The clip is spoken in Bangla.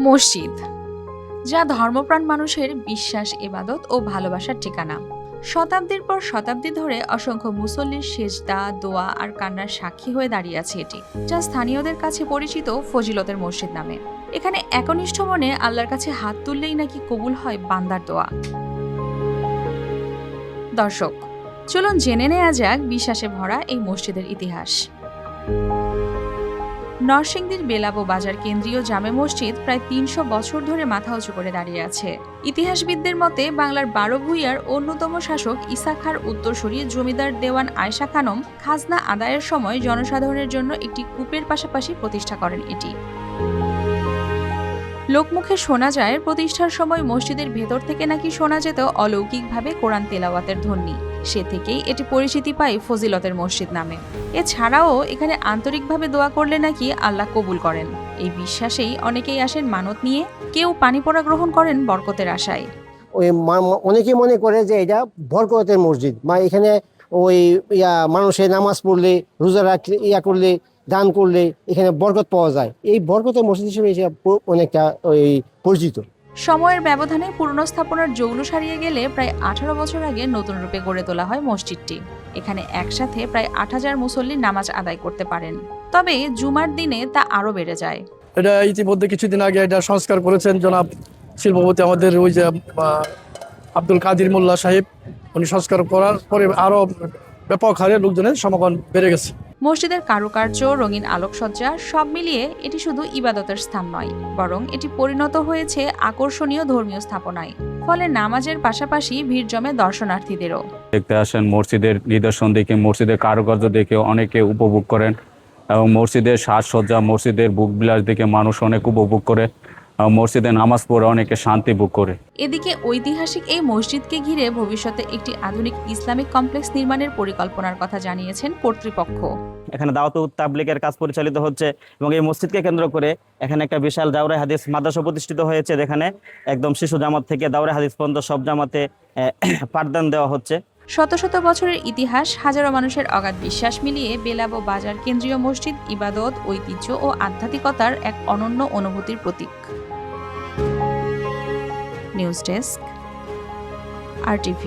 মসজিদ, যা ধর্মপ্রাণ মানুষের বিশ্বাস, ইবাদত ও ভালোবাসার ঠিকানা। শতাব্দীর পর শতাব্দী ধরে অসংখ্য মুসল্লির সেজদা, দোয়া আর কান্নার সাক্ষী হয়ে দাঁড়িয়ে আছে এটি, যা স্থানীয়দের কাছে পরিচিত ফজিলতের মসজিদ নামে। এখানে একনিষ্ঠ মনে আল্লাহর কাছে হাত তুললেই নাকি কবুল হয় বান্দার দোয়া। দর্শক, চলুন জেনে নেওয়া যাক বিশ্বাসে ভরা এই মসজিদের ইতিহাস। নরসিংদীর বেলাবো বাজার কেন্দ্রীয় জামে মসজিদ প্রায় ৩০০ বছর ধরে মাথা উঁচু করে দাঁড়িয়ে আছে। ইতিহাসবিদদের মতে বাংলার ১২ ভূঁইয়ার অন্যতম শাসক ইসা খাঁর উত্তরসূরি জমিদার দেওয়ান আয়শা খানম খাজনা আদায়ের সময় জনসাধারণের জন্য একটি কূপের পাশাপাশি প্রতিষ্ঠা করেন এটি। লোকমুখে শোনা যায় প্রতিষ্ঠার সময় মসজিদের ভেতর থেকে নাকি শোনা যেত অলৌকিকভাবে কোরআন তেলাওয়াতের ধ্বনি। সে থেকেই এটি পরিচিতি পায় ফজিলতের মসজিদ নামে। এছাড়াও এখানে আন্তরিকভাবে দোয়া করলে নাকি আল্লাহ কবুল করেন। এই বিশ্বাসেই অনেকেই আসেন মানত নিয়ে, কেউ পানি পড়া গ্রহণ করেন বরকতের আশায়। অনেকে মনে করে যে এটা বরকতের মসজিদ, এখানে মানুষের নামাজ পড়লে, রোজা রাখলে, করলে, দান করলে এখানে বরকত পাওয়া যায়। এই বরকতের মসজিদ হিসেবে অনেকটা পরিচিত। সময়ের ব্যবধানে পুরনো স্থাপনার জৌলুস হারিয়ে গেলে প্রায় 18 বছর আগে নতুন রূপে গড়ে তোলা হয় মসজিদটি। এখানে একসাথে প্রায় ৮,০০০ মুসল্লি নামাজ আদায় করতে পারেন, তবে জুমার দিনে তা আরও বেড়ে যায়। এটা ইতিমধ্যে কিছুদিন আগে এটা সংস্কার করেছেন জনাব শিল্পপতি আমাদের আব্দুল কাদির মোল্লা সাহেব। উনি সংস্কার করার পরে আরো ব্যাপক হারে লোকজনের সমাগম বেড়ে গেছে। মসজিদের কারুকার্য, রঙিন আলোকসজ্জা সব মিলিয়ে এটি শুধু ইবাদতের স্থান নয়, বরং এটি পরিণত হয়েছে আকর্ষণীয় ধর্মীয় স্থাপনায়। ফলে নামাজের পাশাপাশি ভিড় জমে দর্শনার্থীদেরও। দেখতে আসেন, মসজিদের নিদর্শন দেখে, মসজিদের কারুকার্য দেখে অনেকে উপভোগ করেন এবং মসজিদের সাজসজ্জা, মসজিদের বুকবিলাস দেখে মানুষ অনেক উপভোগ করে। মসজিদে নামাজ পড়ে অনেকে শান্তি ভোগ করে। এদিকে ঐতিহাসিক এই মসজিদকে ঘিরে ভবিষ্যতে একটি আধুনিক ইসলামিক কমপ্লেক্স নির্মাণের পরিকল্পনার কথা জানিয়েছেন কর্তৃপক্ষ। এখানে দাওয়াত ও তাবলীগের কাজ পরিচালিত হচ্ছে এবং এই মসজিদকে কেন্দ্র করে এখানে একটা বিশাল দাওরায়ে হাদিস মাদ্রাসা প্রতিষ্ঠিত হয়েছে, যেখানে একদম শিশু জামাত থেকে দাওরায়ে হাদিস পর্যন্ত সব জামাতে পাঠদান দেওয়া হচ্ছে। শত শত বছরের ইতিহাস, হাজারো মানুষের অগাধ বিশ্বাস মিলিয়ে বেলাবো বাজার কেন্দ্রীয় মসজিদ ইবাদত, ঐতিহ্য ও আধ্যাত্মিকতার এক অনন্য অনুভূতির প্রতীক। News desk, RTV।